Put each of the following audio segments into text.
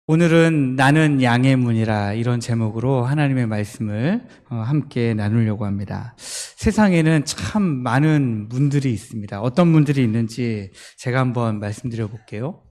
오늘은 나는 양의 문이라 이런 제목으로 하나님의 말씀을 함께 나누려고 합니다. 세상에는 참 많은 문들이 있습니다. 어떤 문들이 있는지 제가 한번 말씀드려 볼게요.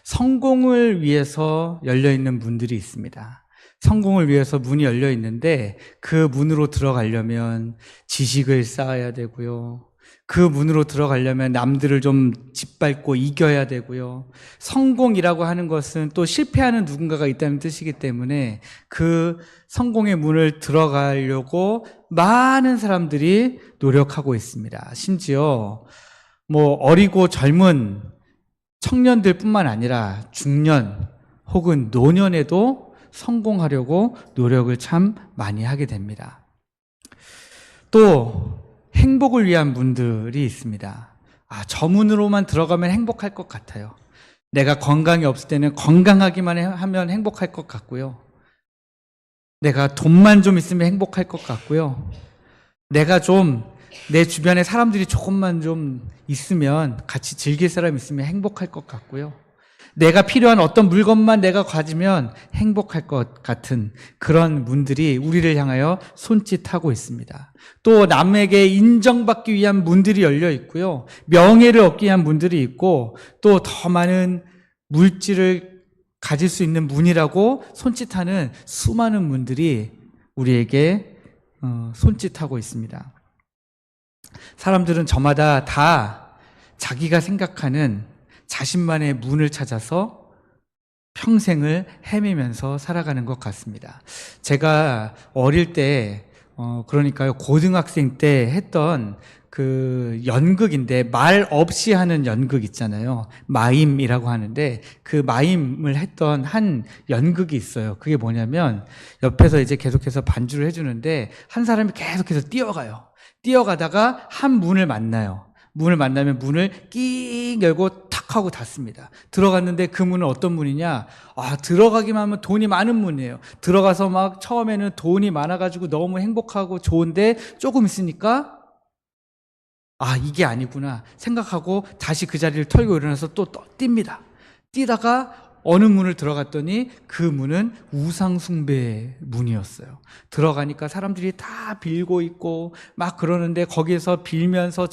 성공을 위해서 열려있는 문들이 있습니다. 성공을 위해서 문이 열려 있는데 그 문으로 들어가려면 지식을 쌓아야 되고요. 그 문으로 들어가려면 남들을 좀 짓밟고 이겨야 되고요. 성공이라고 하는 것은 또 실패하는 누군가가 있다는 뜻이기 때문에 그 성공의 문을 들어가려고 많은 사람들이 노력하고 있습니다. 심지어 어리고 젊은 청년들 뿐만 아니라 중년 혹은 노년에도 성공하려고 노력을 참 많이 하게 됩니다. 또 행복을 위한 문들이 있습니다. 저 문으로만 들어가면 행복할 것 같아요. 내가 건강이 없을 때는 건강하기만 하면 행복할 것 같고요. 내가 돈만 좀 있으면 행복할 것 같고요. 내가 좀 내 주변에 사람들이 조금만 좀 있으면 같이 즐길 사람 있으면 행복할 것 같고요. 내가 필요한 어떤 물건만 내가 가지면 행복할 것 같은 그런 문들이 우리를 향하여 손짓하고 있습니다. 또 남에게 인정받기 위한 문들이 열려 있고요. 명예를 얻기 위한 문들이 있고 또 더 많은 물질을 가질 수 있는 문이라고 손짓하는 수많은 문들이 우리에게 손짓하고 있습니다. 사람들은 저마다 다 자기가 생각하는 자신만의 문을 찾아서 평생을 헤매면서 살아가는 것 같습니다. 제가 어릴 때, 그러니까요, 고등학생 때 했던 그 연극인데, 말 없이 하는 연극 있잖아요. 마임이라고 하는데, 그 마임을 했던 한 연극이 있어요. 그게 뭐냐면, 옆에서 이제 계속해서 반주를 해주는데, 한 사람이 계속해서 뛰어가요. 뛰어가다가 한 문을 만나요. 문을 만나면 문을 끼익 열고 탁 하고 닫습니다. 들어갔는데 그 문은 어떤 문이냐? 들어가기만 하면 돈이 많은 문이에요. 들어가서 막 처음에는 돈이 많아가지고 너무 행복하고 좋은데 조금 있으니까 이게 아니구나 생각하고 다시 그 자리를 털고 일어나서 또 뜁니다. 뛰다가 어느 문을 들어갔더니 그 문은 우상숭배의 문이었어요. 들어가니까 사람들이 다 빌고 있고 막 그러는데 거기에서 빌면서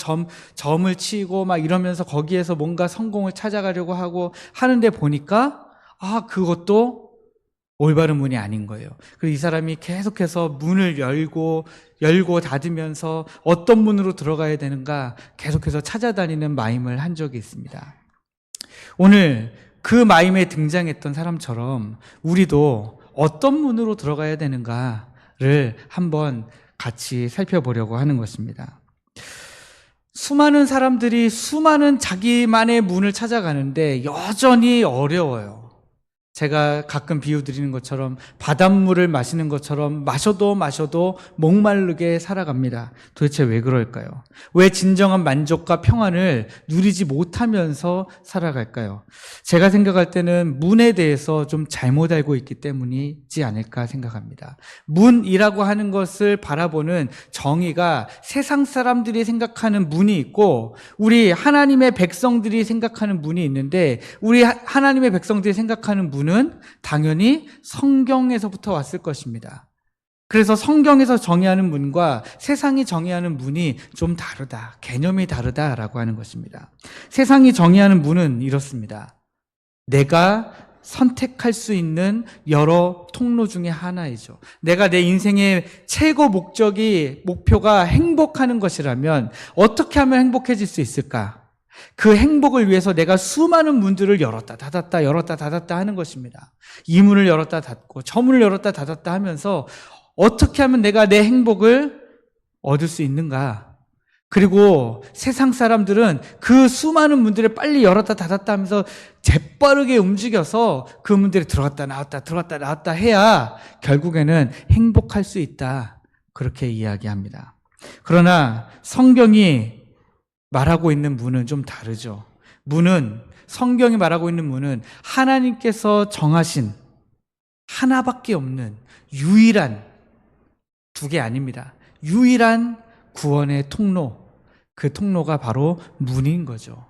점을 치고 막 이러면서 거기에서 뭔가 성공을 찾아가려고 하고 하는데 보니까 그것도 올바른 문이 아닌 거예요. 그리고 이 사람이 계속해서 문을 열고 닫으면서 어떤 문으로 들어가야 되는가 계속해서 찾아다니는 마임을 한 적이 있습니다. 오늘 그 마임에 등장했던 사람처럼 우리도 어떤 문으로 들어가야 되는가를 한번 같이 살펴보려고 하는 것입니다. 수많은 사람들이 수많은 자기만의 문을 찾아가는데 여전히 어려워요. 제가 가끔 비유 드리는 것처럼 바닷물을 마시는 것처럼 마셔도 목마르게 살아갑니다. 도대체 왜 그럴까요? 왜 진정한 만족과 평안을 누리지 못하면서 살아갈까요? 제가 생각할 때는 문에 대해서 좀 잘못 알고 있기 때문이지 않을까 생각합니다. 문이라고 하는 것을 바라보는 정의가 세상 사람들이 생각하는 문이 있고 우리 하나님의 백성들이 생각하는 문이 있는데 우리 하나님의 백성들이 생각하는 문은 당연히 성경에서부터 왔을 것입니다. 그래서 성경에서 정의하는 문과 세상이 정의하는 문이 좀 다르다, 개념이 다르다라고 하는 것입니다. 세상이 정의하는 문은 이렇습니다. 내가 선택할 수 있는 여러 통로 중에 하나이죠. 내가 내 인생의 최고 목표가 행복하는 것이라면 어떻게 하면 행복해질 수 있을까? 그 행복을 위해서 내가 수많은 문들을 열었다 닫았다 하는 것입니다. 이 문을 열었다 닫고 저 문을 열었다 닫았다 하면서 어떻게 하면 내가 내 행복을 얻을 수 있는가? 그리고 세상 사람들은 그 수많은 문들을 빨리 열었다 닫았다 하면서 재빠르게 움직여서 그 문들이 들어갔다 나왔다 해야 결국에는 행복할 수 있다. 그렇게 이야기합니다. 그러나 성경이 말하고 있는 문은 좀 다르죠. 성경이 말하고 있는 문은 하나님께서 정하신 하나밖에 없는 유일한 두 개 아닙니다. 유일한 구원의 통로, 그 통로가 바로 문인 거죠.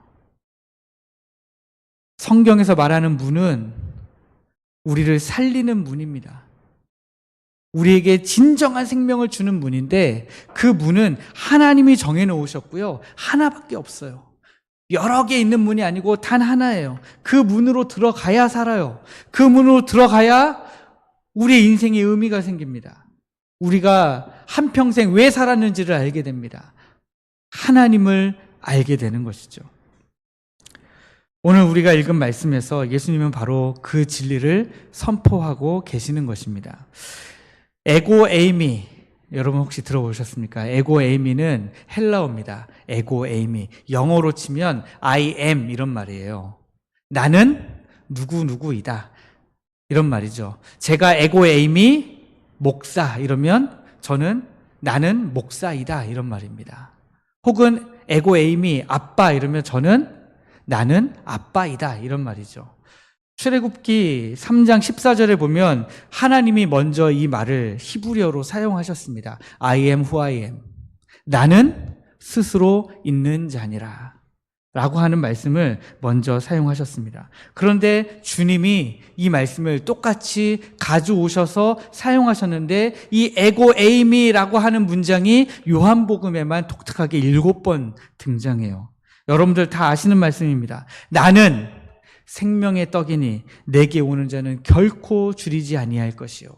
성경에서 말하는 문은 우리를 살리는 문입니다. 우리에게 진정한 생명을 주는 문인데 그 문은 하나님이 정해놓으셨고요. 하나밖에 없어요. 여러 개 있는 문이 아니고 단 하나예요. 그 문으로 들어가야 살아요. 그 문으로 들어가야 우리의 인생에 의미가 생깁니다. 우리가 한평생 왜 살았는지를 알게 됩니다. 하나님을 알게 되는 것이죠. 오늘 우리가 읽은 말씀에서 예수님은 바로 그 진리를 선포하고 계시는 것입니다. 에고 에이미, 여러분 혹시 들어보셨습니까? 에고 에이미는 헬라어입니다. 에고 에이미. 영어로 치면 I am 이런 말이에요. 나는 누구누구이다. 이런 말이죠. 제가 에고 에이미 목사 이러면 나는 목사이다 이런 말입니다. 혹은 에고 에이미 아빠 이러면 나는 아빠이다 이런 말이죠. 출애굽기 3장 14절에 보면 하나님이 먼저 이 말을 히브리어로 사용하셨습니다. I am who I am. 나는 스스로 있는 자니라 라고 하는 말씀을 먼저 사용하셨습니다. 그런데 주님이 이 말씀을 똑같이 가져오셔서 사용하셨는데 이 에고 에이미라고 하는 문장이 요한복음에만 독특하게 7번 등장해요. 여러분들 다 아시는 말씀입니다. 나는 생명의 떡이니 내게 오는 자는 결코 줄이지 아니할 것이요.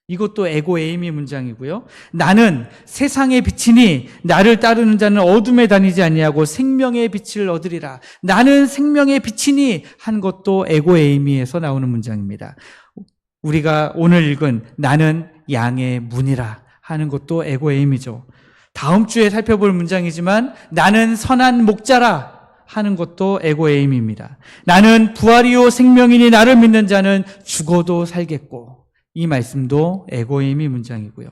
이것도 에고 에이미 문장이고요. 나는 세상의 빛이니 나를 따르는 자는 어둠에 다니지 아니하고 생명의 빛을 얻으리라. 나는 생명의 빛이니 한 것도 에고 에이미에서 나오는 문장입니다. 우리가 오늘 읽은 나는 양의 문이라 하는 것도 에고 에이미죠. 다음 주에 살펴볼 문장이지만 나는 선한 목자라 하는 것도 에고 에이미입니다. 나는 부활이요 생명이니 나를 믿는 자는 죽어도 살겠고, 이 말씀도 에고 에이미 문장이고요.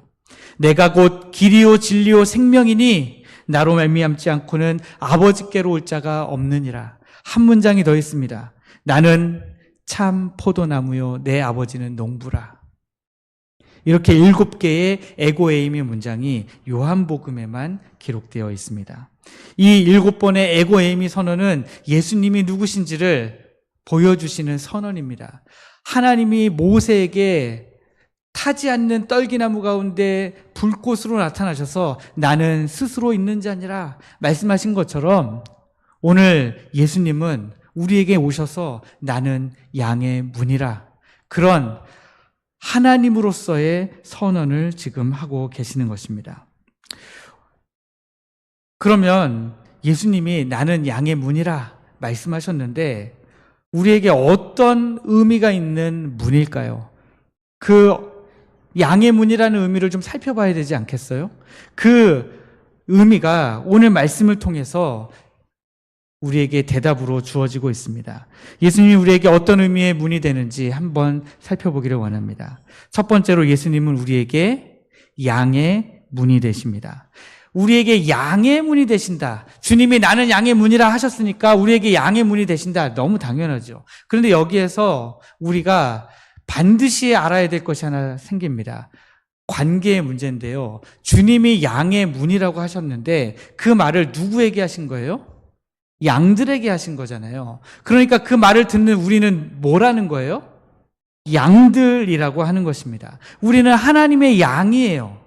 내가 곧 길이요 진리요 생명이니 나로 말미암지 않고는 아버지께로 올 자가 없느니라. 한 문장이 더 있습니다. 나는 참 포도나무요 내 아버지는 농부라. 이렇게 7개의 에고 에이미 문장이 요한복음에만 기록되어 있습니다. 이 7번의 에고 에이미 선언은 예수님이 누구신지를 보여주시는 선언입니다. 하나님이 모세에게 타지 않는 떨기나무 가운데 불꽃으로 나타나셔서 나는 스스로 있는 자니라 말씀하신 것처럼 오늘 예수님은 우리에게 오셔서 나는 양의 문이라, 그런 하나님으로서의 선언을 지금 하고 계시는 것입니다. 그러면 예수님이 나는 양의 문이라 말씀하셨는데 우리에게 어떤 의미가 있는 문일까요? 그 양의 문이라는 의미를 좀 살펴봐야 되지 않겠어요? 그 의미가 오늘 말씀을 통해서 우리에게 대답으로 주어지고 있습니다. 예수님이 우리에게 어떤 의미의 문이 되는지 한번 살펴보기를 원합니다. 첫 번째로 예수님은 우리에게 양의 문이 되십니다. 우리에게 양의 문이 되신다. 주님이 나는 양의 문이라 하셨으니까 우리에게 양의 문이 되신다. 너무 당연하죠. 그런데 여기에서 우리가 반드시 알아야 될 것이 하나 생깁니다. 관계의 문제인데요. 주님이 양의 문이라고 하셨는데 그 말을 누구에게 하신 거예요? 양들에게 하신 거잖아요. 그러니까 그 말을 듣는 우리는 뭐라는 거예요? 양들이라고 하는 것입니다. 우리는 하나님의 양이에요.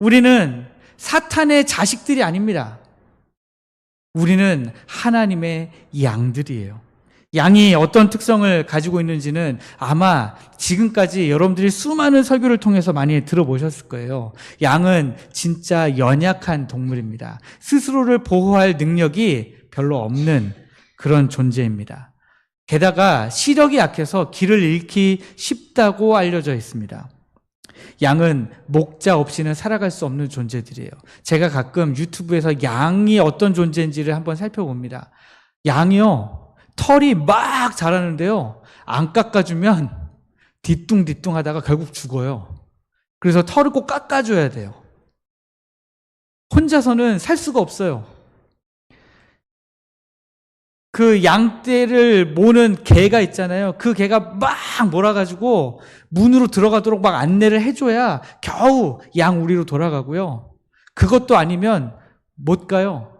우리는 사탄의 자식들이 아닙니다. 우리는 하나님의 양들이에요. 양이 어떤 특성을 가지고 있는지는 아마 지금까지 여러분들이 수많은 설교를 통해서 많이 들어보셨을 거예요. 양은 진짜 연약한 동물입니다. 스스로를 보호할 능력이 별로 없는 그런 존재입니다. 게다가 시력이 약해서 길을 잃기 쉽다고 알려져 있습니다. 양은 목자 없이는 살아갈 수 없는 존재들이에요. 제가 가끔 유튜브에서 양이 어떤 존재인지를 한번 살펴봅니다. 양이요, 털이 막 자라는데요, 안 깎아주면 뒤뚱뒤뚱 하다가 결국 죽어요. 그래서 털을 꼭 깎아줘야 돼요. 혼자서는 살 수가 없어요. 그 양떼를 모는 개가 있잖아요. 그 개가 막 몰아가지고 문으로 들어가도록 막 안내를 해줘야 겨우 양 우리로 돌아가고요. 그것도 아니면 못 가요.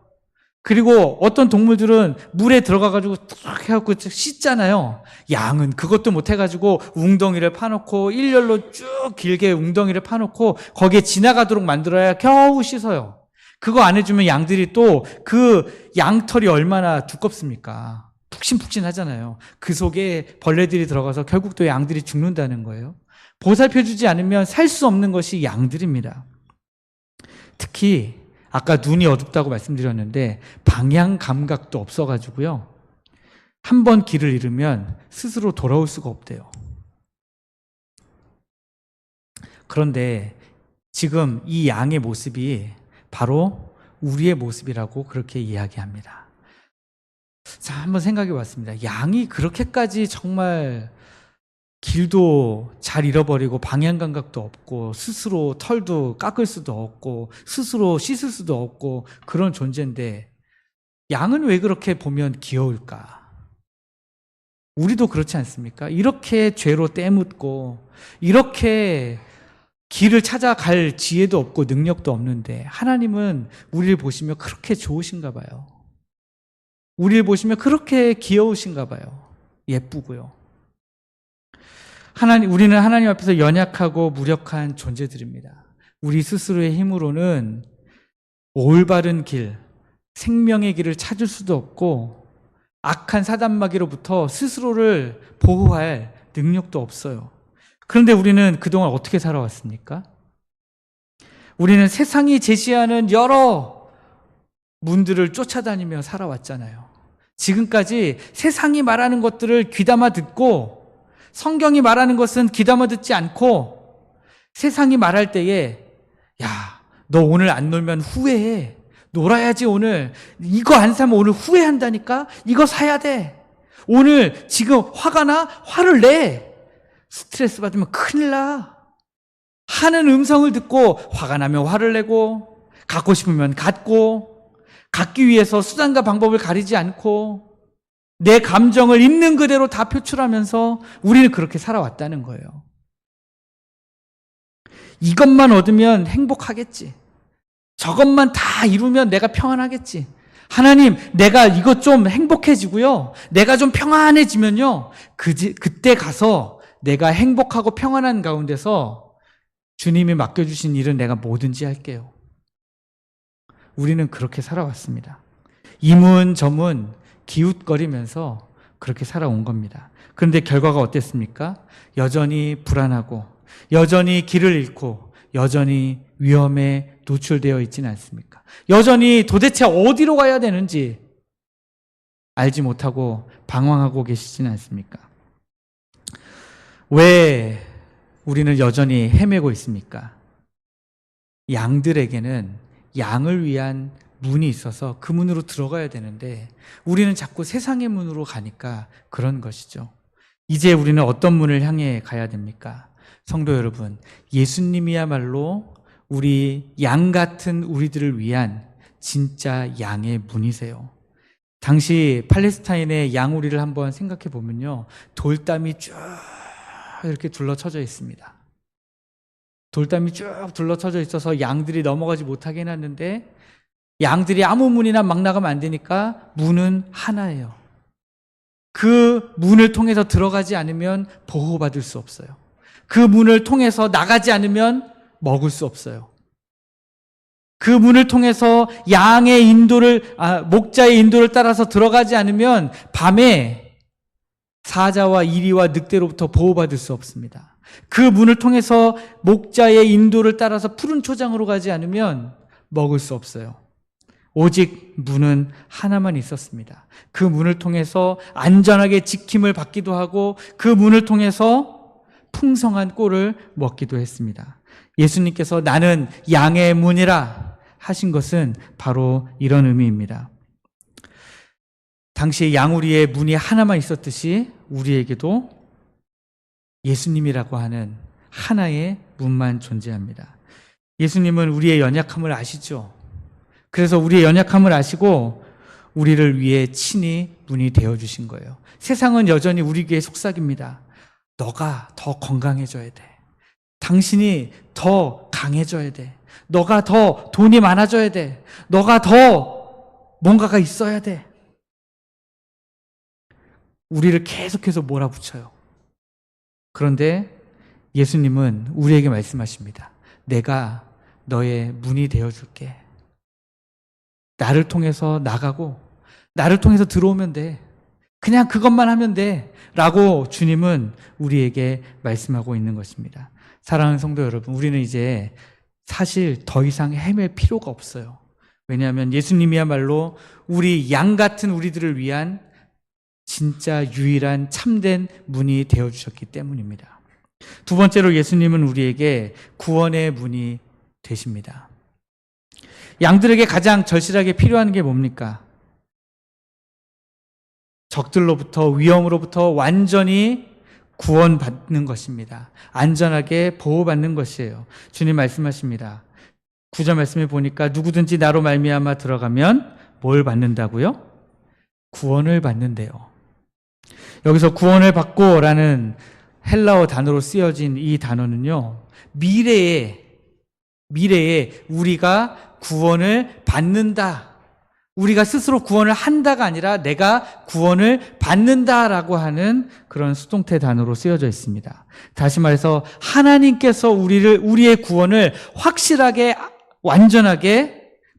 그리고 어떤 동물들은 물에 들어가가지고 탁 해갖고 씻잖아요. 양은 그것도 못 해가지고 웅덩이를 파놓고 일렬로 쭉 길게 웅덩이를 파놓고 거기에 지나가도록 만들어야 겨우 씻어요. 그거 안 해주면 양들이 또 그 양털이 얼마나 두껍습니까? 푹신푹신하잖아요. 그 속에 벌레들이 들어가서 결국 또 양들이 죽는다는 거예요. 보살펴주지 않으면 살 수 없는 것이 양들입니다. 특히 아까 눈이 어둡다고 말씀드렸는데 방향 감각도 없어가지고요. 한 번 길을 잃으면 스스로 돌아올 수가 없대요. 그런데 지금 이 양의 모습이 바로 우리의 모습이라고 그렇게 이야기합니다. 자, 한번 생각해 봤습니다. 양이 그렇게까지 정말 길도 잘 잃어버리고 방향 감각도 없고 스스로 털도 깎을 수도 없고 스스로 씻을 수도 없고 그런 존재인데 양은 왜 그렇게 보면 귀여울까? 우리도 그렇지 않습니까? 이렇게 죄로 때묻고 이렇게 길을 찾아갈 지혜도 없고 능력도 없는데 하나님은 우리를 보시며 그렇게 좋으신가 봐요. 우리를 보시며 그렇게 귀여우신가 봐요. 예쁘고요. 우리는 하나님 앞에서 연약하고 무력한 존재들입니다. 우리 스스로의 힘으로는 올바른 길, 생명의 길을 찾을 수도 없고 악한 사단마귀로부터 스스로를 보호할 능력도 없어요. 그런데 우리는 그동안 어떻게 살아왔습니까? 우리는 세상이 제시하는 여러 문들을 쫓아다니며 살아왔잖아요. 지금까지 세상이 말하는 것들을 귀담아 듣고 성경이 말하는 것은 귀담아 듣지 않고 세상이 말할 때에 야, 너 오늘 안 놀면 후회해. 놀아야지 오늘. 이거 안 사면 오늘 후회한다니까? 이거 사야 돼. 오늘 지금 화가 나? 화를 내. 스트레스 받으면 큰일 나. 하는 음성을 듣고 화가 나면 화를 내고 갖고 싶으면 갖고 갖기 위해서 수단과 방법을 가리지 않고 내 감정을 있는 그대로 다 표출하면서 우리는 그렇게 살아왔다는 거예요. 이것만 얻으면 행복하겠지. 저것만 다 이루면 내가 평안하겠지. 하나님, 내가 이것 좀 행복해지고요. 내가 좀 평안해지면요. 그때 가서 내가 행복하고 평안한 가운데서 주님이 맡겨주신 일은 내가 뭐든지 할게요. 우리는 그렇게 살아왔습니다. 이문저문 기웃거리면서 그렇게 살아온 겁니다. 그런데 결과가 어땠습니까? 여전히 불안하고 여전히 길을 잃고 여전히 위험에 노출되어 있지는 않습니까? 여전히 도대체 어디로 가야 되는지 알지 못하고 방황하고 계시지는 않습니까? 왜 우리는 여전히 헤매고 있습니까? 양들에게는 양을 위한 문이 있어서 그 문으로 들어가야 되는데 우리는 자꾸 세상의 문으로 가니까 그런 것이죠. 이제 우리는 어떤 문을 향해 가야 됩니까? 성도 여러분, 예수님이야말로 우리 양 같은 우리들을 위한 진짜 양의 문이세요. 당시 팔레스타인의 양우리를 한번 생각해 보면요, 돌담이 쭉 이렇게 둘러쳐져 있습니다. 돌담이 쭉 둘러쳐져 있어서 양들이 넘어가지 못하게 해놨는데 양들이 아무 문이나 막 나가면 안 되니까 문은 하나예요. 그 문을 통해서 들어가지 않으면 보호받을 수 없어요. 그 문을 통해서 나가지 않으면 먹을 수 없어요. 그 문을 통해서 양의 목자의 인도를 따라서 들어가지 않으면 밤에 사자와 이리와 늑대로부터 보호받을 수 없습니다. 그 문을 통해서 목자의 인도를 따라서 푸른 초장으로 가지 않으면 먹을 수 없어요. 오직 문은 하나만 있었습니다. 그 문을 통해서 안전하게 지킴을 받기도 하고 그 문을 통해서 풍성한 꼴을 먹기도 했습니다. 예수님께서 나는 양의 문이라 하신 것은 바로 이런 의미입니다. 당시에 양우리의 문이 하나만 있었듯이 우리에게도 예수님이라고 하는 하나의 문만 존재합니다. 예수님은 우리의 연약함을 아시죠? 그래서 우리의 연약함을 아시고 우리를 위해 친히 문이 되어주신 거예요. 세상은 여전히 우리에게 속삭입니다. 너가 더 건강해져야 돼. 당신이 더 강해져야 돼. 너가 더 돈이 많아져야 돼. 너가 더 뭔가가 있어야 돼. 우리를 계속해서 몰아붙여요. 그런데 예수님은 우리에게 말씀하십니다. 내가 너의 문이 되어줄게. 나를 통해서 나가고 나를 통해서 들어오면 돼. 그냥 그것만 하면 돼. 라고 주님은 우리에게 말씀하고 있는 것입니다. 사랑하는 성도 여러분, 우리는 이제 사실 더 이상 헤맬 필요가 없어요. 왜냐하면 예수님이야말로 우리 양 같은 우리들을 위한 진짜 유일한 참된 문이 되어주셨기 때문입니다. 두 번째로 예수님은 우리에게 구원의 문이 되십니다. 양들에게 가장 절실하게 필요한 게 뭡니까? 적들로부터, 위험으로부터 완전히 구원받는 것입니다. 안전하게 보호받는 것이에요. 주님 말씀하십니다. 9절 말씀에 보니까 누구든지 나로 말미암아 들어가면 뭘 받는다고요? 구원을 받는데요. 여기서 구원을 받고라는 헬라어 단어로 쓰여진 이 단어는요, 미래에 우리가 구원을 받는다, 우리가 스스로 구원을 한다가 아니라 내가 구원을 받는다라고 하는 그런 수동태 단어로 쓰여져 있습니다. 다시 말해서 하나님께서 우리의 구원을 확실하게 완전하게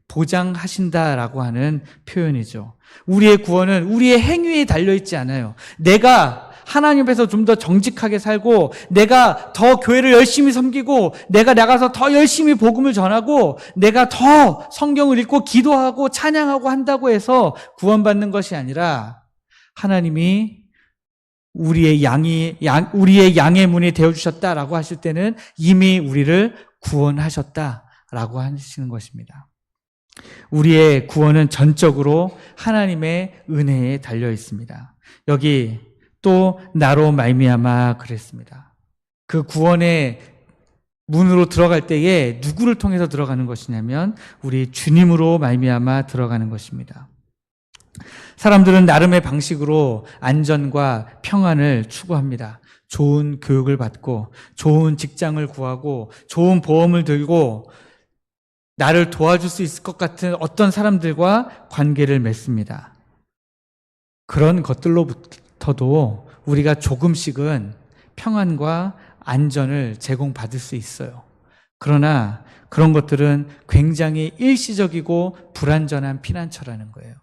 보장하신다라고 하는 표현이죠. 우리의 구원은 우리의 행위에 달려있지 않아요. 내가 하나님 앞에서 좀 더 정직하게 살고, 내가 더 교회를 열심히 섬기고, 내가 나가서 더 열심히 복음을 전하고, 내가 더 성경을 읽고 기도하고 찬양하고 한다고 해서 구원받는 것이 아니라, 하나님이 우리의 양의 문이 되어주셨다라고 하실 때는 이미 우리를 구원하셨다라고 하시는 것입니다. 우리의 구원은 전적으로 하나님의 은혜에 달려 있습니다. 여기 또 나로 말미암아 그랬습니다. 그 구원의 문으로 들어갈 때에 누구를 통해서 들어가는 것이냐면 우리 주님으로 말미암아 들어가는 것입니다. 사람들은 나름의 방식으로 안전과 평안을 추구합니다. 좋은 교육을 받고 좋은 직장을 구하고 좋은 보험을 들고 나를 도와줄 수 있을 것 같은 어떤 사람들과 관계를 맺습니다. 그런 것들로부터도 우리가 조금씩은 평안과 안전을 제공받을 수 있어요. 그러나 그런 것들은 굉장히 일시적이고 불완전한 피난처라는 거예요.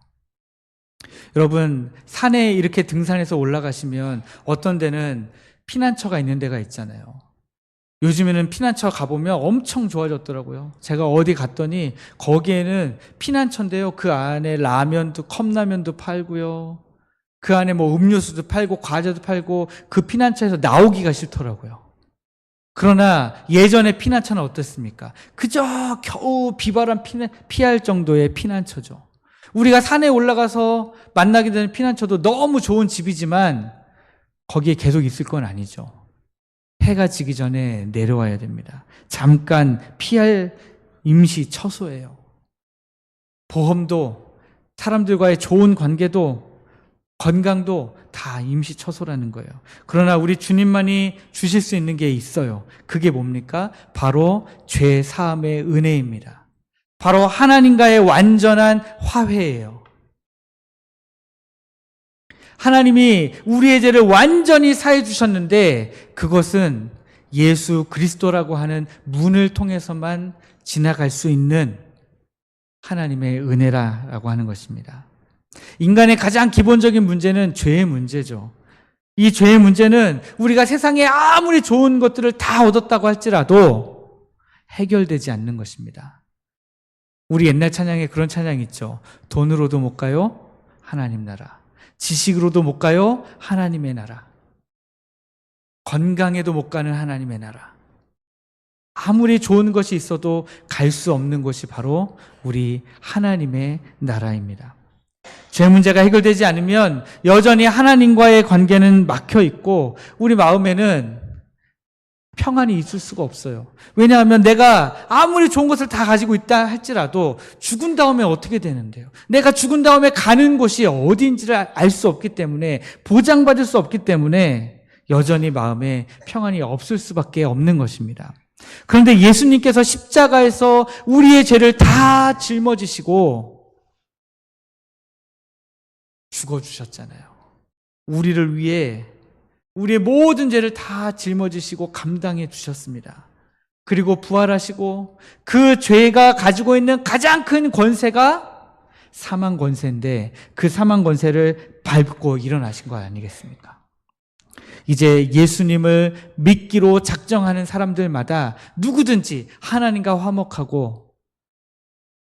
여러분, 산에 이렇게 등산해서 올라가시면 어떤 데는 피난처가 있는 데가 있잖아요. 요즘에는 피난처 가보면 엄청 좋아졌더라고요. 제가 어디 갔더니 거기에는 피난처인데요, 그 안에 라면도, 컵라면도 팔고요, 그 안에 뭐 음료수도 팔고 과자도 팔고, 그 피난처에서 나오기가 싫더라고요. 그러나 예전에 피난처는 어떻습니까? 그저 겨우 비바람 피할 정도의 피난처죠. 우리가 산에 올라가서 만나게 되는 피난처도 너무 좋은 집이지만 거기에 계속 있을 건 아니죠. 해가 지기 전에 내려와야 됩니다. 잠깐 피할 임시 처소예요. 보험도, 사람들과의 좋은 관계도, 건강도 다 임시 처소라는 거예요. 그러나 우리 주님만이 주실 수 있는 게 있어요. 그게 뭡니까? 바로 죄 사함의 은혜입니다. 바로 하나님과의 완전한 화해예요. 하나님이 우리의 죄를 완전히 사해 주셨는데 그것은 예수 그리스도라고 하는 문을 통해서만 지나갈 수 있는 하나님의 은혜라고 하는 것입니다. 인간의 가장 기본적인 문제는 죄의 문제죠. 이 죄의 문제는 우리가 세상에 아무리 좋은 것들을 다 얻었다고 할지라도 해결되지 않는 것입니다. 우리 옛날 찬양에 그런 찬양이 있죠. 돈으로도 못 가요, 하나님 나라. 지식으로도 못 가요, 하나님의 나라. 건강에도 못 가는 하나님의 나라. 아무리 좋은 것이 있어도 갈 수 없는 곳이 바로 우리 하나님의 나라입니다. 죄 문제가 해결되지 않으면 여전히 하나님과의 관계는 막혀 있고 우리 마음에는 평안이 있을 수가 없어요. 왜냐하면 내가 아무리 좋은 것을 다 가지고 있다 할지라도 죽은 다음에 어떻게 되는데요? 내가 죽은 다음에 가는 곳이 어디인지를 알 수 없기 때문에, 보장받을 수 없기 때문에 여전히 마음에 평안이 없을 수밖에 없는 것입니다. 그런데 예수님께서 십자가에서 우리의 죄를 다 짊어지시고 죽어주셨잖아요. 우리를 위해 우리의 모든 죄를 다 짊어지시고 감당해 주셨습니다. 그리고 부활하시고 그 죄가 가지고 있는 가장 큰 권세가 사망 권세인데 그 사망 권세를 밟고 일어나신 거 아니겠습니까? 이제 예수님을 믿기로 작정하는 사람들마다 누구든지 하나님과 화목하고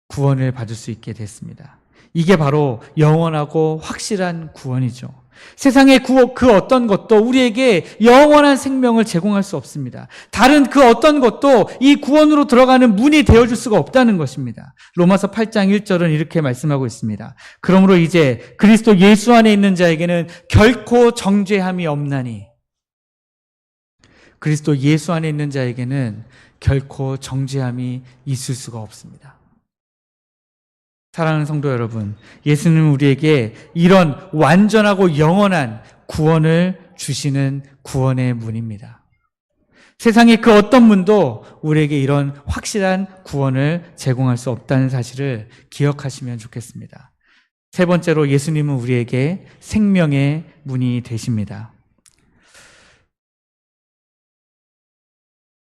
구원을 받을 수 있게 됐습니다. 이게 바로 영원하고 확실한 구원이죠. 세상의 그 어떤 것도 우리에게 영원한 생명을 제공할 수 없습니다. 다른 그 어떤 것도 이 구원으로 들어가는 문이 되어줄 수가 없다는 것입니다. 로마서 8장 1절은 이렇게 말씀하고 있습니다. 그러므로 이제 그리스도 예수 안에 있는 자에게는 결코 정죄함이 없나니, 그리스도 예수 안에 있는 자에게는 결코 정죄함이 있을 수가 없습니다. 사랑하는 성도 여러분, 예수님은 우리에게 이런 완전하고 영원한 구원을 주시는 구원의 문입니다. 세상의 그 어떤 문도 우리에게 이런 확실한 구원을 제공할 수 없다는 사실을 기억하시면 좋겠습니다. 세 번째로 예수님은 우리에게 생명의 문이 되십니다.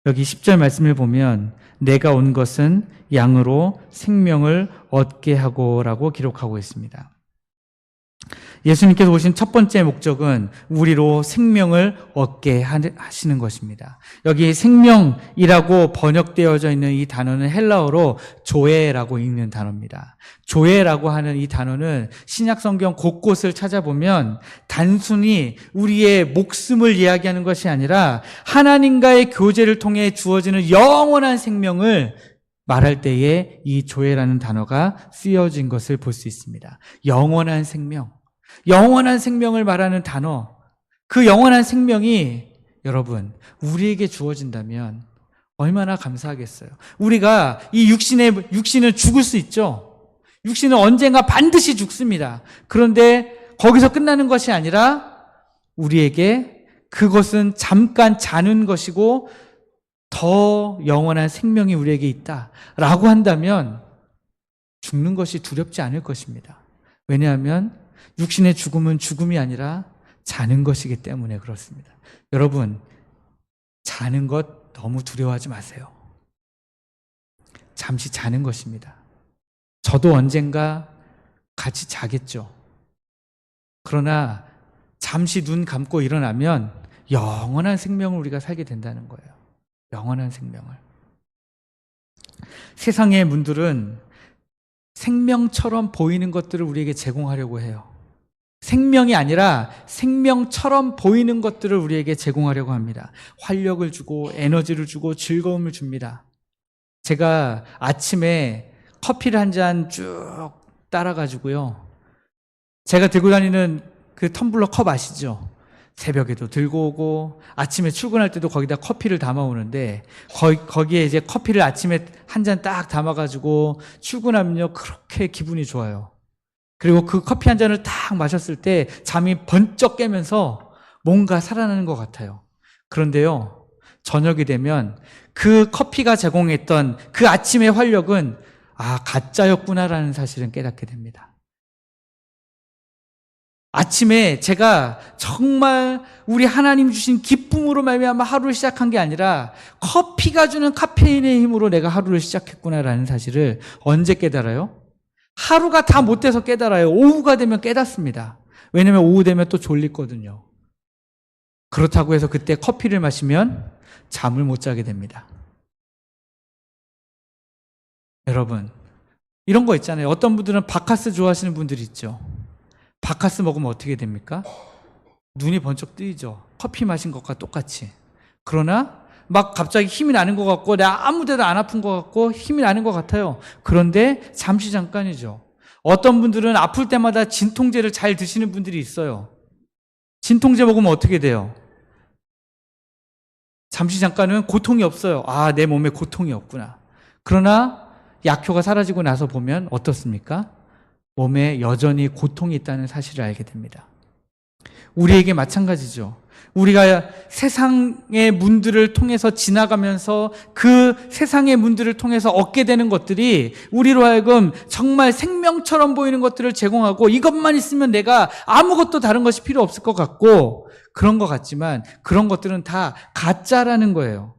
여기 10절 말씀을 보면 내가 온 것은 양으로 생명을 얻게 하고라고 기록하고 있습니다. 예수님께서 오신 첫 번째 목적은 우리로 생명을 얻게 하시는 것입니다. 여기 생명이라고 번역되어져 있는 이 단어는 헬라어로 조에라고 읽는 단어입니다. 조에라고 하는 이 단어는 신약 성경 곳곳을 찾아보면 단순히 우리의 목숨을 이야기하는 것이 아니라 하나님과의 교제를 통해 주어지는 영원한 생명을 말할 때에 이 조에라는 단어가 쓰여진 것을 볼 수 있습니다. 영원한 생명. 영원한 생명을 말하는 단어, 그 영원한 생명이 여러분 우리에게 주어진다면 얼마나 감사하겠어요. 우리가 이 육신은 죽을 수 있죠. 육신은 언젠가 반드시 죽습니다. 그런데 거기서 끝나는 것이 아니라 우리에게 그것은 잠깐 자는 것이고 더 영원한 생명이 우리에게 있다라고 한다면 죽는 것이 두렵지 않을 것입니다. 왜냐하면 육신의 죽음은 죽음이 아니라 자는 것이기 때문에 그렇습니다. 여러분, 자는 것 너무 두려워하지 마세요. 잠시 자는 것입니다. 저도 언젠가 같이 자겠죠. 그러나 잠시 눈 감고 일어나면 영원한 생명을 우리가 살게 된다는 거예요. 영원한 생명을. 세상의 문들은 생명처럼 보이는 것들을 우리에게 제공하려고 해요. 생명이 아니라 생명처럼 보이는 것들을 우리에게 제공하려고 합니다. 활력을 주고 에너지를 주고 즐거움을 줍니다. 제가 아침에 커피를 한 잔 쭉 따라가지고요. 제가 들고 다니는 그 텀블러 컵 아시죠? 새벽에도 들고 오고 아침에 출근할 때도 거기다 커피를 담아오는데 거기에 이제 커피를 아침에 한 잔 딱 담아가지고 출근하면요 그렇게 기분이 좋아요. 그리고 그 커피 한 잔을 딱 마셨을 때 잠이 번쩍 깨면서 뭔가 살아나는 것 같아요. 그런데요 저녁이 되면 그 커피가 제공했던 그 아침의 활력은 가짜였구나라는 사실은 깨닫게 됩니다. 아침에 제가 정말 우리 하나님 주신 기쁨으로 말미암아 하루를 시작한 게 아니라 커피가 주는 카페인의 힘으로 내가 하루를 시작했구나라는 사실을 언제 깨달아요? 하루가 다 못 돼서 깨달아요. 오후가 되면 깨닫습니다. 왜냐면 오후 되면 또 졸리거든요. 그렇다고 해서 그때 커피를 마시면 잠을 못 자게 됩니다. 여러분, 이런 거 있잖아요. 어떤 분들은 바카스 좋아하시는 분들이 있죠. 바카스 먹으면 어떻게 됩니까? 눈이 번쩍 뜨이죠. 커피 마신 것과 똑같이. 그러나 막 갑자기 힘이 나는 것 같고 내가 아무 데도 안 아픈 것 같고 힘이 나는 것 같아요. 그런데 잠시 잠깐이죠. 어떤 분들은 아플 때마다 진통제를 잘 드시는 분들이 있어요. 진통제 먹으면 어떻게 돼요? 잠시 잠깐은 고통이 없어요. 내 몸에 고통이 없구나. 그러나 약효가 사라지고 나서 보면 어떻습니까? 몸에 여전히 고통이 있다는 사실을 알게 됩니다. 우리에게 마찬가지죠. 우리가 세상의 문들을 통해서 지나가면서 그 세상의 문들을 통해서 얻게 되는 것들이 우리로 하여금 정말 생명처럼 보이는 것들을 제공하고 이것만 있으면 내가 아무것도 다른 것이 필요 없을 것 같고 그런 것 같지만 그런 것들은 다 가짜라는 거예요.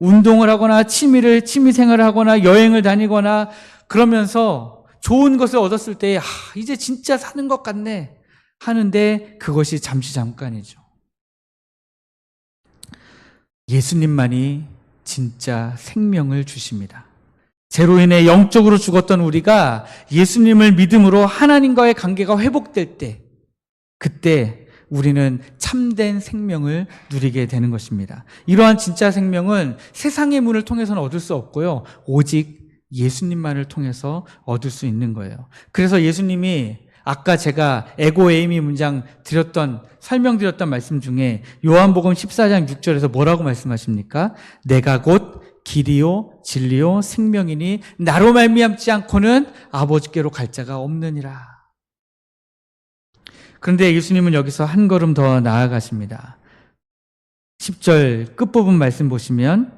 운동을 하거나 취미생활을 하거나 여행을 다니거나 그러면서 좋은 것을 얻었을 때 이제 진짜 사는 것 같네 하는데 그것이 잠깐이죠. 예수님만이 진짜 생명을 주십니다. 죄로 인해 영적으로 죽었던 우리가 예수님을 믿음으로 하나님과의 관계가 회복될 때 그때 우리는 참된 생명을 누리게 되는 것입니다. 이러한 진짜 생명은 세상의 문을 통해서는 얻을 수 없고요. 오직 예수님만을 통해서 얻을 수 있는 거예요. 그래서 예수님이 아까 제가 에고 에이미 문장 설명드렸던 말씀 중에 요한복음 14장 6절에서 뭐라고 말씀하십니까? 내가 곧 길이요 진리요 생명이니 나로 말미암지 않고는 아버지께로 갈 자가 없느니라. 그런데 예수님은 여기서 한 걸음 더 나아가십니다. 10절 끝부분 말씀 보시면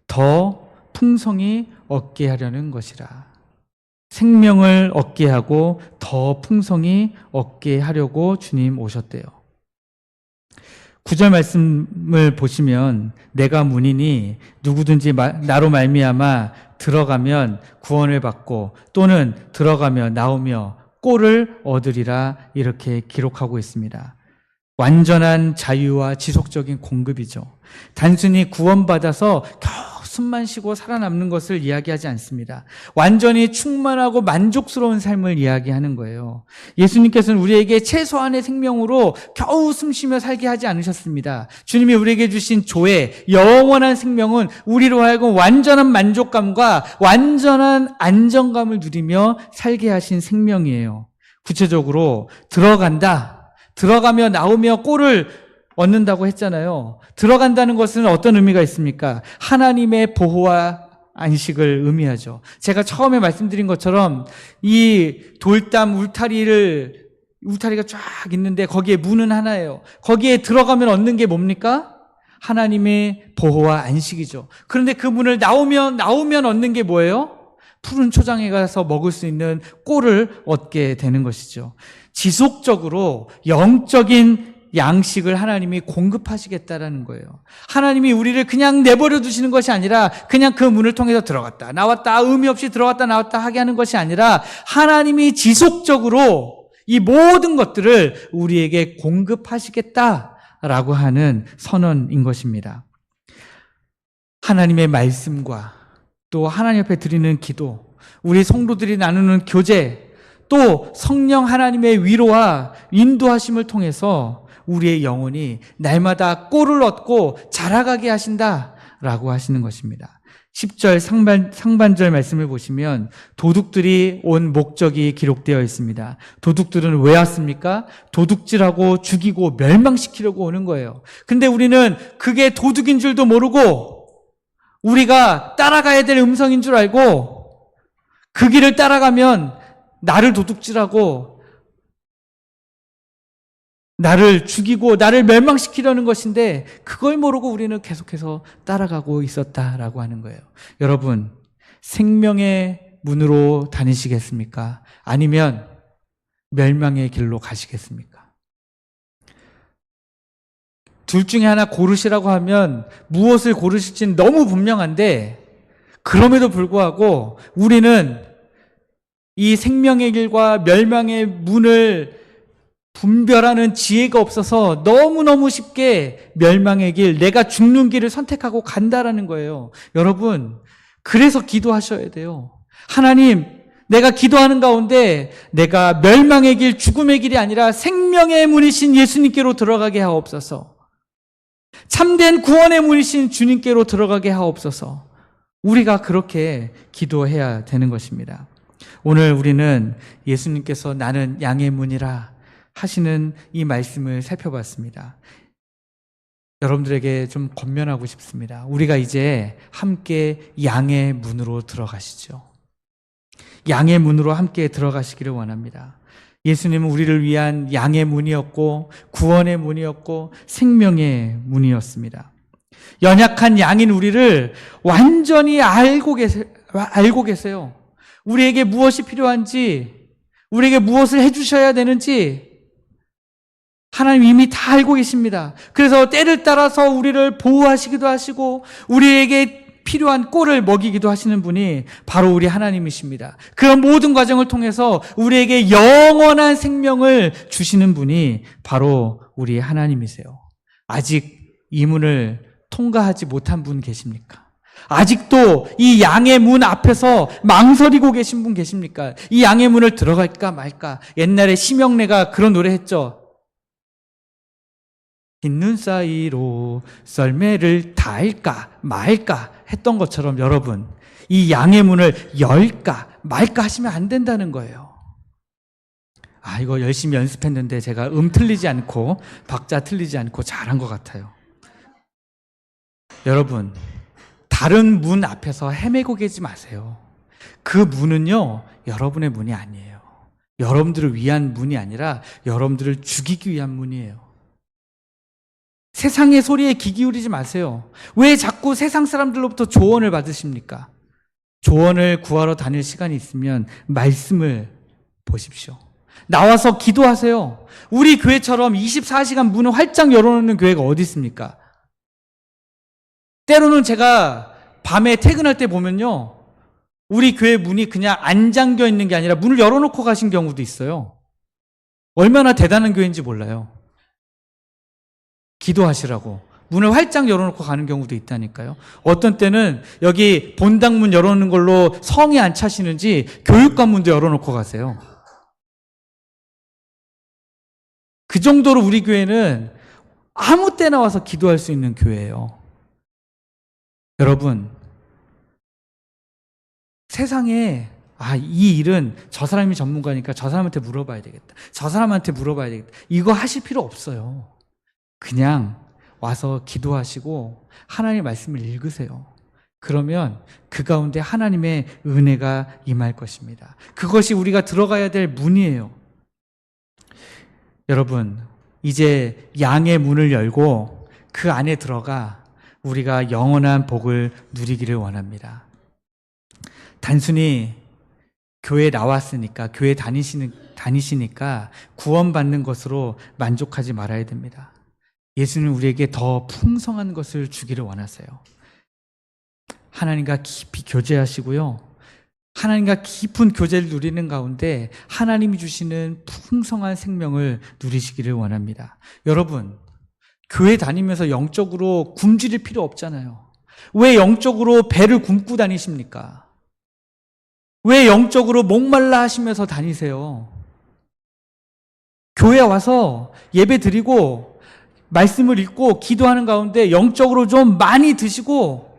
더 풍성히 얻게 하려는 것이라. 생명을 얻게 하고 더 풍성히 얻게 하려고 주님 오셨대요. 9절 말씀을 보시면 내가 문이니 누구든지 나로 말미암아 들어가면 구원을 받고 또는 들어가며 나오며 꼴을 얻으리라 이렇게 기록하고 있습니다. 완전한 자유와 지속적인 공급이죠. 단순히 구원받아서 겨우 숨만 쉬고 살아남는 것을 이야기하지 않습니다. 완전히 충만하고 만족스러운 삶을 이야기하는 거예요. 예수님께서는 우리에게 최소한의 생명으로 겨우 숨쉬며 살게 하지 않으셨습니다. 주님이 우리에게 주신 조회, 영원한 생명은 우리로 하여금 완전한 만족감과 완전한 안정감을 누리며 살게 하신 생명이에요. 구체적으로 들어가며 나오며 꼴을 얻는다고 했잖아요. 들어간다는 것은 어떤 의미가 있습니까? 하나님의 보호와 안식을 의미하죠. 제가 처음에 말씀드린 것처럼 이 돌담 울타리가 쫙 있는데 거기에 문은 하나예요. 거기에 들어가면 얻는 게 뭡니까? 하나님의 보호와 안식이죠. 그런데 그 문을 나오면 얻는 게 뭐예요? 푸른 초장에 가서 먹을 수 있는 꼴을 얻게 되는 것이죠. 지속적으로 영적인 양식을 하나님이 공급하시겠다라는 거예요. 하나님이 우리를 그냥 내버려 두시는 것이 아니라 그냥 그 문을 통해서 들어갔다 나왔다 의미 없이 들어갔다 나왔다 하게 하는 것이 아니라 하나님이 지속적으로 이 모든 것들을 우리에게 공급하시겠다라고 하는 선언인 것입니다. 하나님의 말씀과 또 하나님 앞에 드리는 기도, 우리 성도들이 나누는 교제, 또 성령 하나님의 위로와 인도하심을 통해서 우리의 영혼이 날마다 꼴을 얻고 자라가게 하신다라고 하시는 것입니다. 10절 상반절 말씀을 보시면 도둑들이 온 목적이 기록되어 있습니다. 도둑들은 왜 왔습니까? 도둑질하고 죽이고 멸망시키려고 오는 거예요. 근데 우리는 그게 도둑인 줄도 모르고 우리가 따라가야 될 음성인 줄 알고 그 길을 따라가면 나를 도둑질하고 나를 죽이고 나를 멸망시키려는 것인데 그걸 모르고 우리는 계속해서 따라가고 있었다라고 하는 거예요. 여러분, 생명의 문으로 다니시겠습니까? 아니면 멸망의 길로 가시겠습니까? 둘 중에 하나 고르시라고 하면 무엇을 고르실지는 너무 분명한데 그럼에도 불구하고 우리는 이 생명의 길과 멸망의 문을 분별하는 지혜가 없어서 너무너무 쉽게 멸망의 길, 내가 죽는 길을 선택하고 간다라는 거예요. 여러분, 그래서 기도하셔야 돼요. 하나님, 내가 기도하는 가운데 내가 멸망의 길, 죽음의 길이 아니라 생명의 문이신 예수님께로 들어가게 하옵소서. 참된 구원의 문이신 주님께로 들어가게 하옵소서. 우리가 그렇게 기도해야 되는 것입니다. 오늘 우리는 예수님께서 나는 양의 문이라 하시는 이 말씀을 살펴봤습니다. 여러분들에게 좀 권면하고 싶습니다. 우리가 이제 함께 양의 문으로 들어가시죠. 양의 문으로 함께 들어가시기를 원합니다. 예수님은 우리를 위한 양의 문이었고 구원의 문이었고 생명의 문이었습니다. 연약한 양인 우리를 완전히 알고 계세요. 우리에게 무엇이 필요한지, 우리에게 무엇을 해주셔야 되는지 하나님 이미 다 알고 계십니다. 그래서 때를 따라서 우리를 보호하시기도 하시고 우리에게 필요한 꼴을 먹이기도 하시는 분이 바로 우리 하나님이십니다. 그런 모든 과정을 통해서 우리에게 영원한 생명을 주시는 분이 바로 우리 하나님이세요. 아직 이 문을 통과하지 못한 분 계십니까? 아직도 이 양의 문 앞에서 망설이고 계신 분 계십니까? 이 양의 문을 들어갈까 말까? 옛날에 심영래가 그런 노래 했죠. 흰 눈 사이로 썰매를 달까 말까 했던 것처럼 여러분, 이 양의 문을 열까 말까 하시면 안 된다는 거예요. 이거 열심히 연습했는데 제가 틀리지 않고 박자 틀리지 않고 잘한 것 같아요. 여러분, 다른 문 앞에서 헤매고 계지 마세요. 그 문은요, 여러분의 문이 아니에요. 여러분들을 위한 문이 아니라 여러분들을 죽이기 위한 문이에요. 세상의 소리에 귀 기울이지 마세요. 왜 자꾸 세상 사람들로부터 조언을 받으십니까? 조언을 구하러 다닐 시간이 있으면 말씀을 보십시오. 나와서 기도하세요. 우리 교회처럼 24시간 문을 활짝 열어놓는 교회가 어디 있습니까? 때로는 제가 밤에 퇴근할 때 보면요, 우리 교회 문이 그냥 안 잠겨 있는 게 아니라 문을 열어놓고 가신 경우도 있어요. 얼마나 대단한 교회인지 몰라요. 기도하시라고 문을 활짝 열어놓고 가는 경우도 있다니까요. 어떤 때는 여기 본당문 열어놓는 걸로 성이 안 차시는지 교육관 문도 열어놓고 가세요. 그 정도로 우리 교회는 아무 때나 와서 기도할 수 있는 교회예요. 여러분, 세상에 이 일은 저 사람이 전문가니까 저 사람한테 물어봐야 되겠다. 저 사람한테 물어봐야 되겠다. 이거 하실 필요 없어요. 그냥 와서 기도하시고 하나님의 말씀을 읽으세요. 그러면 그 가운데 하나님의 은혜가 임할 것입니다. 그것이 우리가 들어가야 될 문이에요. 여러분, 이제 양의 문을 열고 그 안에 들어가 우리가 영원한 복을 누리기를 원합니다. 단순히 교회 나왔으니까, 교회 다니시니까 구원받는 것으로 만족하지 말아야 됩니다. 예수는 우리에게 더 풍성한 것을 주기를 원하세요. 하나님과 깊이 교제하시고요, 하나님과 깊은 교제를 누리는 가운데 하나님이 주시는 풍성한 생명을 누리시기를 원합니다. 여러분, 교회 다니면서 영적으로 굶주릴 필요 없잖아요. 왜 영적으로 배를 굶고 다니십니까? 왜 영적으로 목말라 하시면서 다니세요? 교회 와서 예배 드리고 말씀을 읽고 기도하는 가운데 영적으로 좀 많이 드시고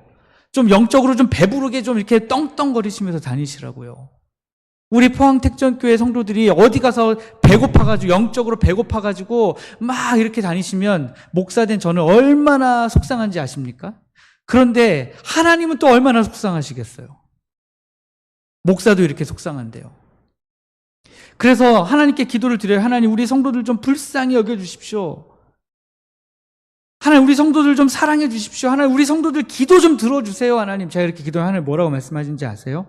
좀 영적으로 좀 배부르게 좀 이렇게 떵떵거리시면서 다니시라고요. 우리 포항택전교회 성도들이 어디 가서 배고파가지고, 영적으로 배고파가지고 막 이렇게 다니시면 목사된 저는 얼마나 속상한지 아십니까? 그런데 하나님은 또 얼마나 속상하시겠어요? 목사도 이렇게 속상한데요. 그래서 하나님께 기도를 드려요. 하나님, 우리 성도들 좀 불쌍히 여겨주십시오. 하나님, 우리 성도들 좀 사랑해 주십시오. 하나님, 우리 성도들 기도 좀 들어주세요. 하나님, 제가 이렇게 기도하면 하나님 뭐라고 말씀하시는지 아세요?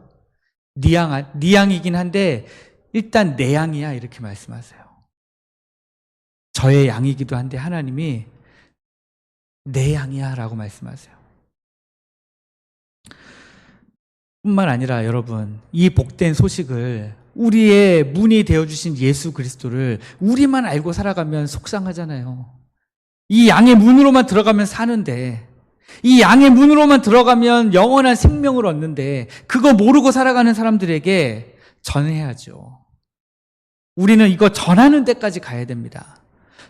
네 양이긴 한데 일단 내 양이야, 이렇게 말씀하세요. 저의 양이기도 한데 하나님이 내 양이야 라고 말씀하세요. 뿐만 아니라 여러분, 이 복된 소식을, 우리의 문이 되어주신 예수 그리스도를 우리만 알고 살아가면 속상하잖아요. 이 양의 문으로만 들어가면 사는데, 이 양의 문으로만 들어가면 영원한 생명을 얻는데, 그거 모르고 살아가는 사람들에게 전해야죠. 우리는 이거 전하는 데까지 가야 됩니다.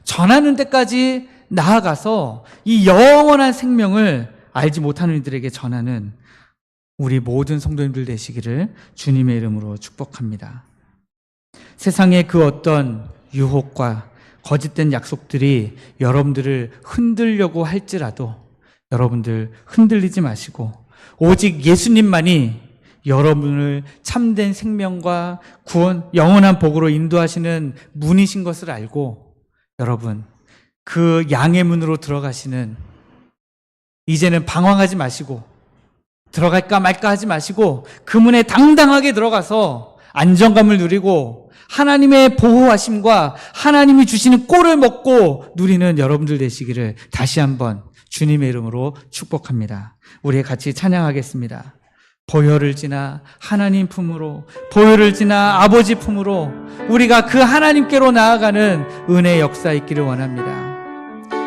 전하는 데까지 나아가서 이 영원한 생명을 알지 못하는 이들에게 전하는 우리 모든 성도님들 되시기를 주님의 이름으로 축복합니다. 세상의 그 어떤 유혹과 거짓된 약속들이 여러분들을 흔들려고 할지라도 여러분들 흔들리지 마시고 오직 예수님만이 여러분을 참된 생명과 구원, 영원한 복으로 인도하시는 문이신 것을 알고 여러분 그 양의 문으로 들어가시는, 이제는 방황하지 마시고 들어갈까 말까 하지 마시고 그 문에 당당하게 들어가서 안정감을 누리고 하나님의 보호하심과 하나님이 주시는 꼴을 먹고 누리는 여러분들 되시기를 다시 한번 주님의 이름으로 축복합니다. 우리 같이 찬양하겠습니다. 보혈을 지나 하나님 품으로, 보혈을 지나 아버지 품으로 우리가 그 하나님께로 나아가는 은혜의 역사 있기를 원합니다.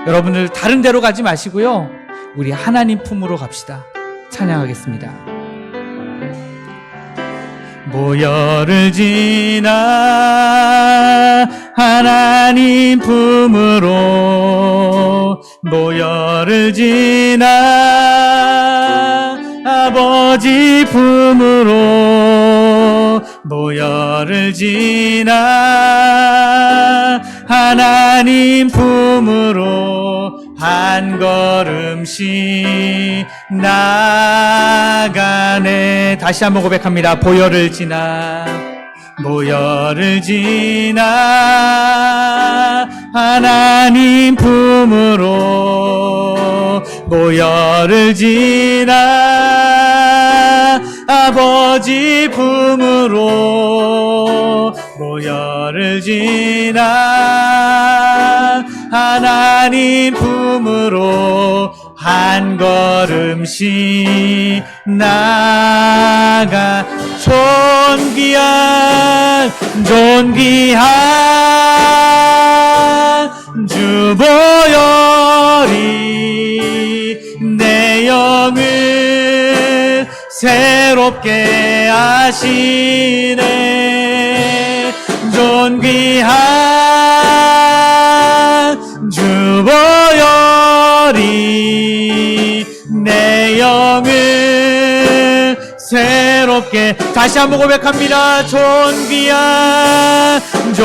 여러분들 다른 데로 가지 마시고요, 우리 하나님 품으로 갑시다. 찬양하겠습니다. 보혈을 지나 하나님 품으로, 보혈을 지나 아버지 품으로, 보혈을 지나 하나님 품으로 한 걸음씩 나가네. 다시 한번 고백합니다. 보혈을 지나, 보혈을 지나 하나님 품으로, 보혈을 지나 아버지 품으로, 보혈을 지나 하나님 품으로 한 걸음씩 나가. 존귀한 주 보혈이 내 영을 새롭게 하시네. 존귀한 주 보혈이 내 영을 새롭게. 다시 한번 고백합니다. 존귀한 주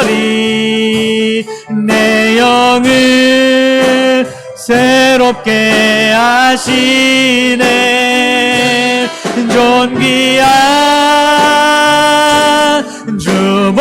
보혈이 내 영을 새롭게 하시네. 존귀한 주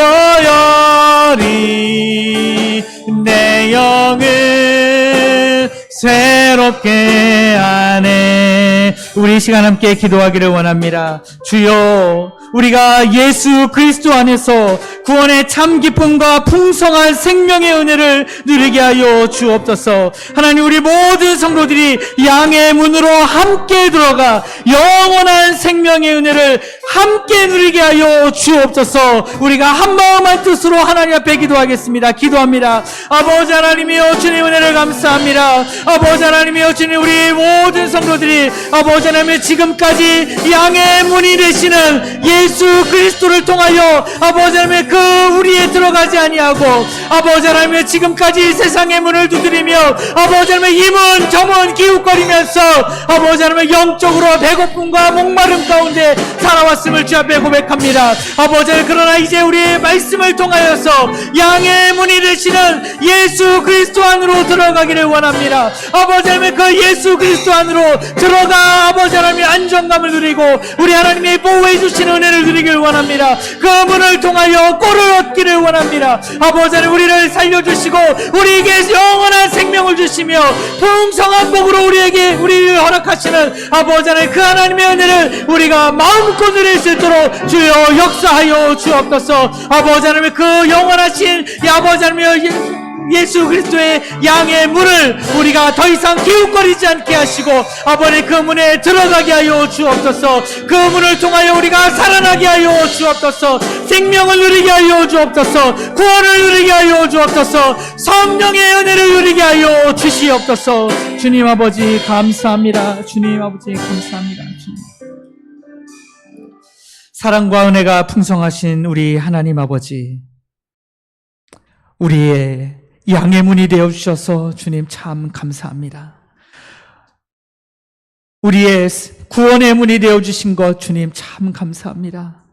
보혈이 내 영을 새롭게 하네. 우리 이 시간 함께 기도하기를 원합니다. 주여, 우리가 예수 그리스도 안에서 구원의 참 기쁨과 풍성한 생명의 은혜를 누리게 하여 주옵소서. 하나님, 우리 모든 성도들이 양의 문으로 함께 들어가 영원한 생명의 은혜를 함께 누리게 하여 주옵소서. 우리가 한 마음 한 뜻으로 하나님 앞에 기도하겠습니다. 기도합니다. 아버지 하나님이여, 주님 은혜를 감사합니다. 아버지 하나님이여, 주님, 우리 모든 성도들이 아버지 하나님 지금까지 양의 문이 되시는 예수 그리스도를 통하여 아버지 하나님 그 우리에 들어가지 아니하고 아버지 하나님 지금까지 세상의 문을 두드리며 아버지 하나님 이 문 저 문 기웃거리면서 아버지 하나님 영적으로 배고픔과 목마름 가운데 살아왔음을 주 앞에 고백합니다. 아버지 하나님, 그러나 이제 우리의 말씀을 통하여서 양의 문이 되시는 예수 그리스도 안으로 들어가기를 원합니다. 아버지 하나님, 그 예수 그리스도 안으로 들어가 아버지 하나님의 안정감을 누리고 우리 하나님의 보호해 주시는 은혜를 누리기를 원합니다. 그 문을 통하여 꼴을 얻기를 원합니다. 아버지 하나님, 우리를 살려주시고 우리에게 영원한 생명을 주시며 풍성한 복으로 우리를 허락하시는 아버지 하나님, 그 하나님의 은혜를 우리가 마음껏 누릴 수 있도록 주여 역사하여 주옵소서. 아버지 하나님, 그 영원하신 아버지 하나님 예수 그리스도의 양의 문을 우리가 더 이상 기웃거리지 않게 하시고 아버지 그 문에 들어가게 하여 주옵소서. 그 문을 통하여 우리가 살아나게 하여 주옵소서. 생명을 누리게 하여 주옵소서. 구원을 누리게 하여 주옵소서. 성령의 은혜를 누리게 하여 주시옵소서. 주님 아버지 감사합니다. 주님 아버지 감사합니다. 주님. 사랑과 은혜가 풍성하신 우리 하나님 아버지, 우리의 양의 문이 되어주셔서 주님 참 감사합니다. 우리의 구원의 문이 되어주신 것 주님 참 감사합니다.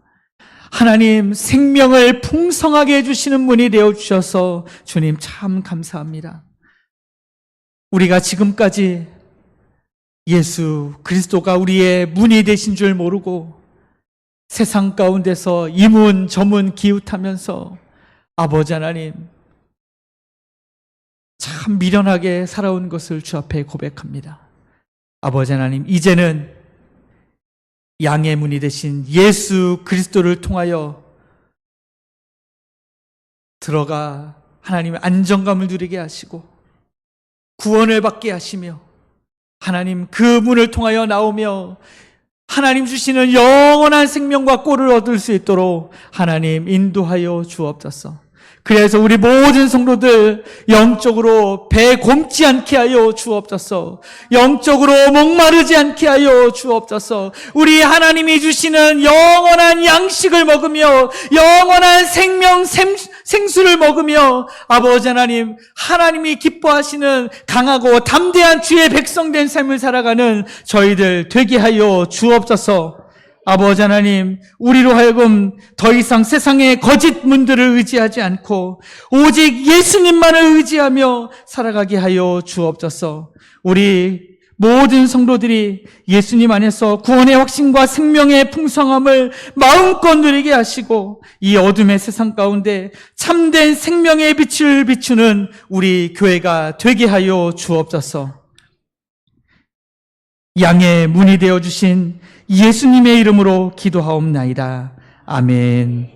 하나님, 생명을 풍성하게 해주시는 문이 되어주셔서 주님 참 감사합니다. 우리가 지금까지 예수 그리스도가 우리의 문이 되신 줄 모르고 세상 가운데서 이문 저문 기웃하면서 아버지 하나님 참 미련하게 살아온 것을 주 앞에 고백합니다. 아버지 하나님, 이제는 양의 문이 되신 예수 그리스도를 통하여 들어가 하나님의 안정감을 누리게 하시고 구원을 받게 하시며 하나님 그 문을 통하여 나오며 하나님 주시는 영원한 생명과 꼴을 얻을 수 있도록 하나님 인도하여 주옵소서. 그래서 우리 모든 성도들 영적으로 배 곪지 않게 하여 주옵소서. 영적으로 목마르지 않게 하여 주옵소서. 우리 하나님이 주시는 영원한 양식을 먹으며 영원한 생수를 먹으며 아버지 하나님, 하나님이 기뻐하시는 강하고 담대한 주의 백성된 삶을 살아가는 저희들 되게 하여 주옵소서. 아버지 하나님, 우리로 하여금 더 이상 세상의 거짓 문들을 의지하지 않고 오직 예수님만을 의지하며 살아가게 하여 주옵소서. 우리 모든 성도들이 예수님 안에서 구원의 확신과 생명의 풍성함을 마음껏 누리게 하시고 이 어둠의 세상 가운데 참된 생명의 빛을 비추는 우리 교회가 되게 하여 주옵소서. 양의 문이 되어주신 예수님의 이름으로 기도하옵나이다. 아멘.